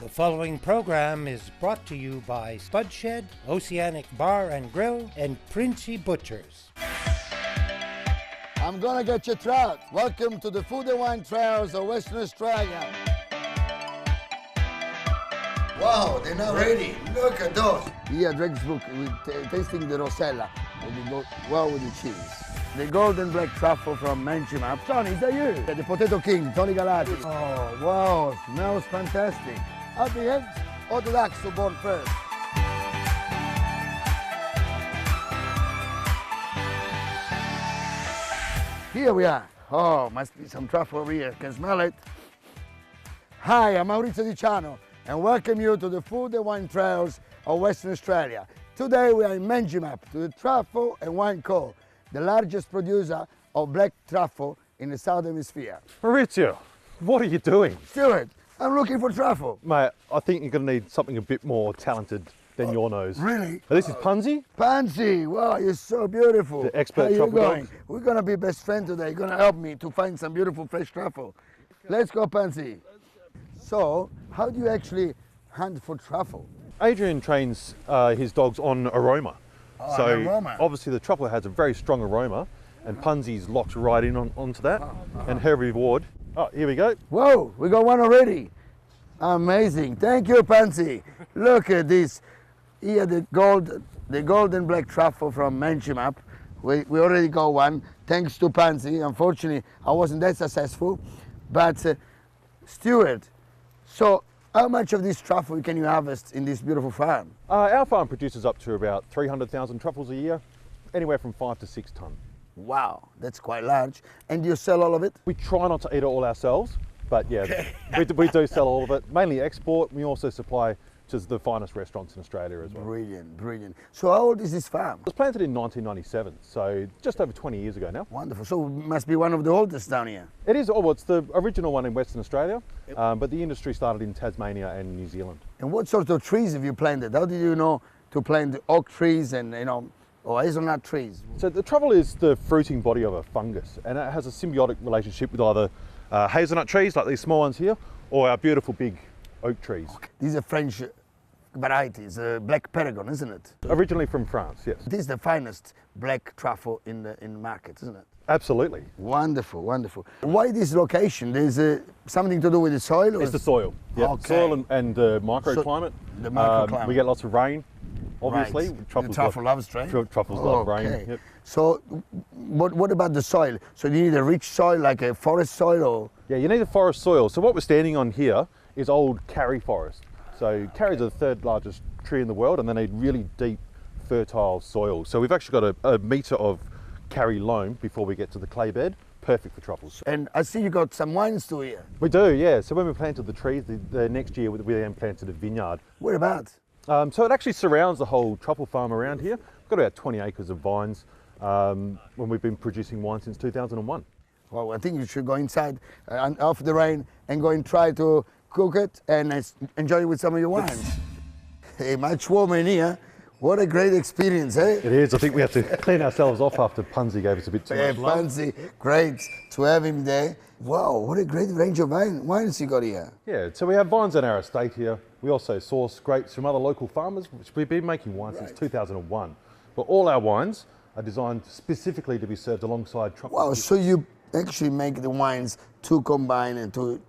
The following program is brought to you by Spudshed, Oceanic Bar and Grill, and Princey Butchers. I'm gonna get you trout. Welcome to the Food and Wine Trails of Western Australia. Wow, they're not ready. Look at those. Here, Drake's book, we're tasting the Rosella. It will go well with the cheese. The golden black truffle from Manchima. Tony, is that you? The Potato King, Tony Galati. Oh, wow, smells fantastic. Are the eggs or the ducks to born first? Here we are. Oh, must be some truffle over here. Can smell it. Hi, I'm Maurizio Diciano and welcome you to the Food and Wine Trails of Western Australia. Today we are in Manjimap to the Truffle and Wine Co., the largest producer of black truffle in the Southern Hemisphere. Maurizio, what are you doing? Stuart, I'm looking for truffle. Mate, I think you're going to need something a bit more talented than your nose. Really? This is Punzi. Pansy, wow, you're so beautiful. The expert How you truffle going? dog. We're going to be best friends today. You're going to help me to find some beautiful fresh truffle. Let's go, Pansy. So, how do you actually hunt for truffle? Adrian trains his dogs on aroma. Oh, So an aroma. obviously the truffle has a very strong aroma and Punzi's locked right in onto that. And her reward, oh, here we go. Whoa, we got one already. Amazing. Thank you, Pansy. Look at this. Here, the golden black truffle from Manchimap. We already got one, thanks to Pansy. Unfortunately, I wasn't that successful. But, Stuart, so how much of this truffle can you harvest in this beautiful farm? Our farm produces up to about 300,000 truffles a year, anywhere from 5 to 6 tonne. Wow, that's quite large. And do you sell all of it? We try not to eat it all ourselves, but yeah, we do sell all of it, mainly export. We also supply to the finest restaurants in Australia as well. Brilliant, brilliant. So how old is this farm? It was planted in 1997, so just over 20 years ago now. Wonderful. So it must be one of the oldest down here. It is, well, it's the original one in Western Australia, but the industry started in Tasmania and New Zealand. And what sort of trees have you planted? How did you know to plant the oak trees and, or hazelnut trees? So the truffle is the fruiting body of a fungus, and it has a symbiotic relationship with either hazelnut trees, like these small ones here, or our beautiful big oak trees. These are French varieties, black Paragon, isn't it? Originally from France, yes. This is the finest black truffle in the market, isn't it? Absolutely. Wonderful, wonderful. Why this location? There's something to do with the soil? Or It's the soil. Yeah, Okay. soil and the microclimate. the microclimate. We get lots of rain, obviously. Right. Truffles The truffle loves rain? Truffles love Okay. rain. Yep. So what about the soil? So do you need a rich soil, like a forest soil, or? Yeah, you need a forest soil. So what we're standing on here is old karri forest. So karris are the third largest tree in the world, and they need really deep, fertile soil. So we've actually got a metre of karri loam before we get to the clay bed, perfect for truffles. And I see you got some wines too here. We do, yeah. So when we planted the trees, the next year we then planted a vineyard. Whereabouts? So it actually surrounds the whole truffle farm around here. We've got about 20 acres of vines when we've been producing wine since 2001. Well, I think you should go inside after the rain and go and try to cook it and enjoy it with some of your wines. Hey, much warmer in here. What a great experience, eh? It is. I think we have to clean ourselves off after Punzi gave us a bit too much love. Fancy, great to have him there. Wow, what a great range of wines you got here. Yeah, so we have vines on our estate here. We also source grapes from other local farmers, which we've been making wine since 2001. But all our wines are designed specifically to be served alongside truffle. Wow, so you actually make the wines to combine and to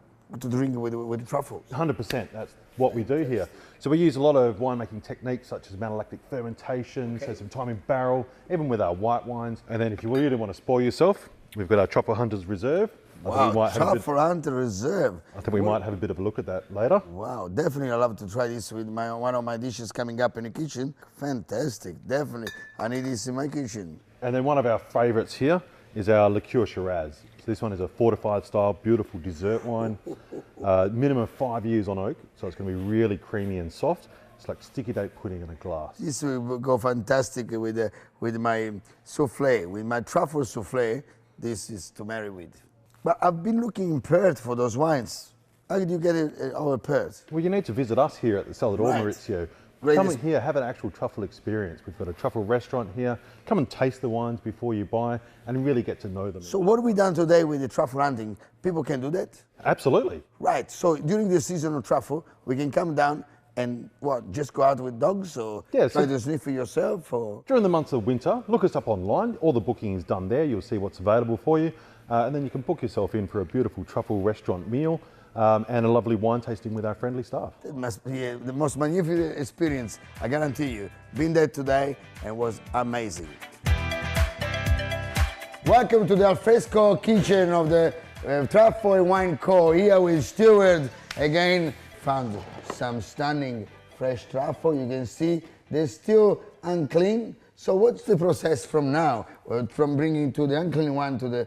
drink with truffle. 100%, that's what we do here. So we use a lot of winemaking techniques such as malolactic fermentation, so some time in barrel, even with our white wines. And then if you really want to spoil yourself, we've got our Truffle Hunters Reserve. Wow, Truffle Hunter Reserve. I think we might have a bit of a look at that later. Wow, definitely I'd love to try this with one of my dishes coming up in the kitchen. Fantastic, definitely. I need this in my kitchen. And then one of our favourites here is our liqueur Shiraz. So this one is a fortified style, beautiful dessert wine. Minimum of 5 years on oak, so it's going to be really creamy and soft. It's like sticky date pudding in a glass. This will go fantastic with my souffle, with my truffle souffle. This is to marry with. But I've been looking in Perth for those wines. How did you get it over Perth? Well, you need to visit us here at the Cellar d'Or, Right. Maurizio. Come in here, have an actual truffle experience. We've got a truffle restaurant here. Come and taste the wines before you buy and really get to know them. So what we done today with the truffle hunting, people can do that? Absolutely. Right, so during the season of truffle, we can come down and what, just go out with dogs or try to sniff it yourself? Or? During the months of winter, look us up online. All the booking is done there. You'll see what's available for you. And then you can book yourself in for a beautiful truffle restaurant meal and a lovely wine tasting with our friendly staff. It must be the most magnificent experience, I guarantee you. Been there today and was amazing. Welcome to the alfresco kitchen of the Truffle and Wine Co. Here with Stewart again. Found some stunning fresh truffle. You can see they're still unclean. So what's the process from now, from bringing to the unclean one to the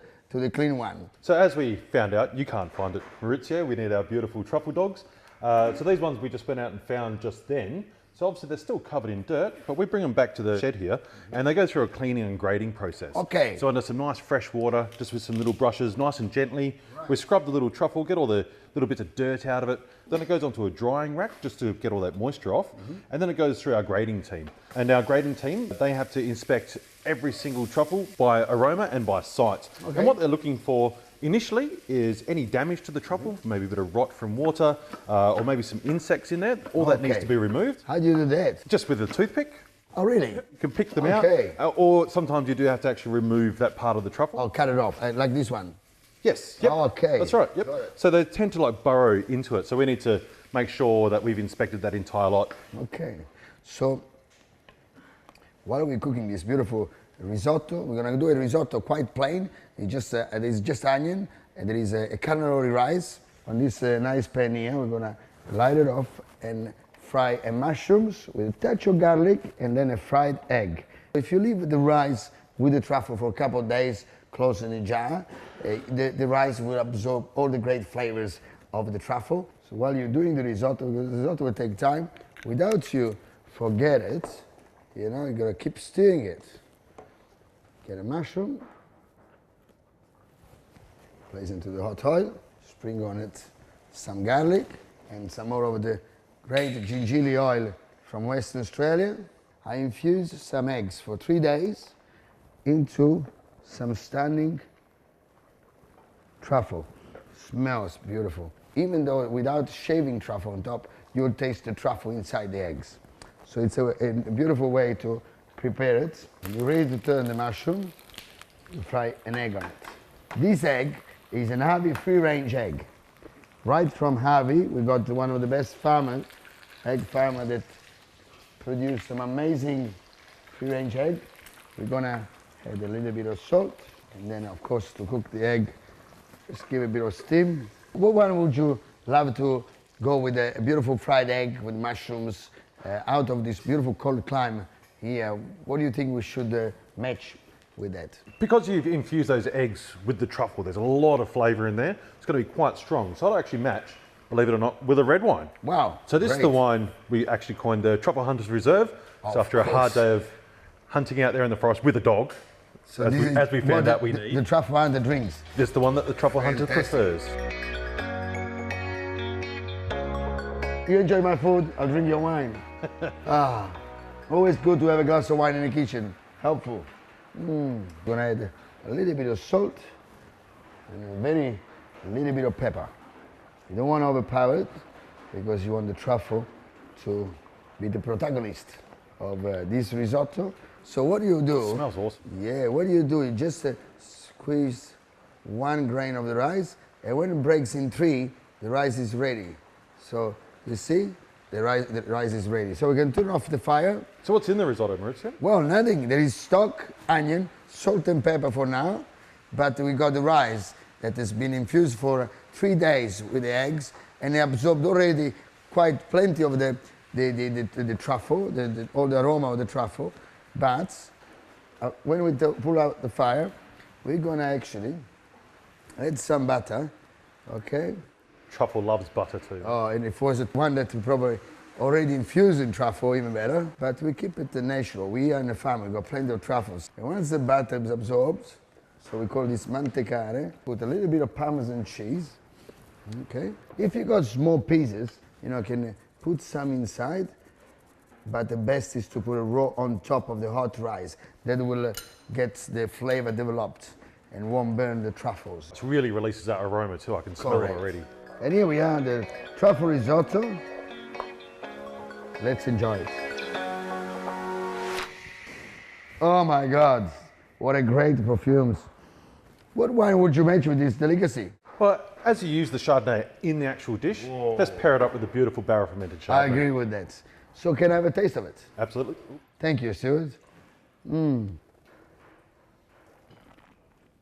clean one? So as we found out, you can't find it, Maurizio. We need our beautiful truffle dogs. So these ones we just went out and found just then. So obviously they're still covered in dirt, but we bring them back to the shed here and they go through a cleaning and grading process. Okay. So under some nice fresh water, just with some little brushes, nice and gently. Right. We scrub the little truffle, get all the little bits of dirt out of it. Then it goes onto a drying rack just to get all that moisture off. And then it goes through our grading team. And our grading team, they have to inspect every single truffle by aroma and by sight. Okay. And what they're looking for initially is any damage to the truffle, maybe a bit of rot from water, or maybe some insects in there. All that needs to be removed. How do you do that? Just with a toothpick. Oh, really? You can pick them out. Or sometimes you do have to actually remove that part of the truffle. I'll cut it off, like this one. Yes. Yep. Oh, okay. That's right. Yep. So they tend to like burrow into it. So we need to make sure that we've inspected that entire lot. Okay. So while we're cooking this beautiful risotto, we're gonna do a risotto quite plain. It's just onion, and there is a cannelloni rice on this nice pan here. We're gonna light it off and fry mushrooms with a touch of garlic and then a fried egg. If you leave the rice with the truffle for a couple of days, close in a jar, the rice will absorb all the great flavors of the truffle. So while you're doing the risotto, because the risotto will take time, without you forget it, you know, you gotta keep stirring it. Get a mushroom, place into the hot oil, sprinkle on it some garlic and some more of the great gingerly oil from Western Australia. I infuse some eggs for 3 days into some stunning truffle. Smells beautiful. Even though without shaving truffle on top, you'll taste the truffle inside the eggs. So it's a beautiful way to prepare it. When you're ready to turn the mushroom, you fry an egg on it. This egg is an Harvey free-range egg. Right from Harvey, we got one of the best farmers, egg farmer that produced some amazing free-range egg. We're gonna add a little bit of salt, and then of course to cook the egg, just give a bit of steam. What one would you love to go with a beautiful fried egg with mushrooms out of this beautiful cold climate here? What do you think we should match with that? Because you've infused those eggs with the truffle, there's a lot of flavour in there. It's going to be quite strong. So I'll actually match, believe it or not, with a red wine. Wow. So this is the wine we actually coined the Truffle Hunter's Reserve. So after a hard day of hunting out there in the forest with a dog, so as we found out we need. The Truffle Hunter drinks. This is the one that the Truffle Hunter prefers. You enjoy my food, I'll drink your wine. Always good to have a glass of wine in the kitchen. Helpful. Gonna add a little bit of salt and a little bit of pepper. You don't want to overpower it because you want the truffle to be the protagonist of this risotto. So what do you do? It smells awesome. Yeah, what do? You just squeeze 1 grain of the rice, and when it breaks in 3, the rice is ready. So you see, the rice is ready. So we can turn off the fire. So what's in the risotto, Maurizio? Well, nothing. There is stock, onion, salt and pepper for now, but we got the rice that has been infused for 3 days with the eggs, and they absorbed already quite plenty of the truffle, all the aroma of the truffle. But when we pull out the fire, we're gonna actually add some butter, okay? Truffle loves butter too. Oh, and if it was one that we probably already infused in truffle, even better. But we keep it natural. We are in a farm, we've got plenty of truffles. And once the butter is absorbed, so we call this mantecare, put a little bit of Parmesan cheese, okay? If you got small pieces, you know, can put some inside, but the best is to put it raw on top of the hot rice. That will get the flavor developed and won't burn the truffles. It really releases that aroma too. I can smell it already. And here we are, the truffle risotto. Let's enjoy it. Oh my God, what a great perfumes. What wine would you match with this delicacy? Well, as you use the Chardonnay in the actual dish, let's pair it up with the beautiful barrel fermented Chardonnay. I agree with that. So can I have a taste of it? Absolutely. Thank you, Stuart.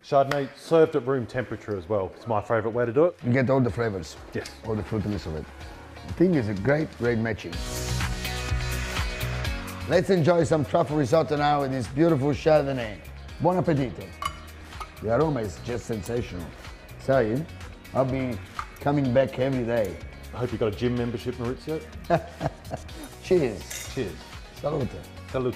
Chardonnay served at room temperature as well. It's my favourite way to do it. You get all the flavors. Yes. All the fruitiness of it. I think it's a great matching. Let's enjoy some truffle risotto now with this beautiful Chardonnay. Buon appetito. The aroma is just sensational. So, I'll be coming back every day. I hope you got a gym membership, Maurizio. Cheers. Cheers. Salute. Salute.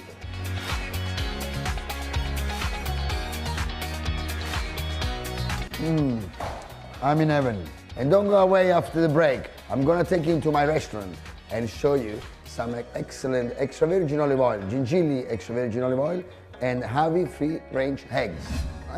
I'm in heaven. And don't go away after the break. I'm gonna take you to my restaurant and show you some excellent extra virgin olive oil, Gingilli extra virgin olive oil, and Harvey free range eggs.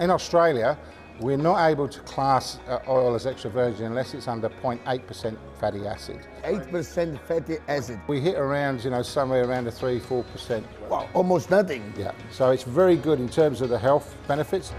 In Australia, we're not able to class oil as extra virgin unless it's under 0.8% fatty acid. 8% fatty acid. We hit around, somewhere around the 3-4%. Wow, almost nothing. Yeah, so it's very good in terms of the health benefits.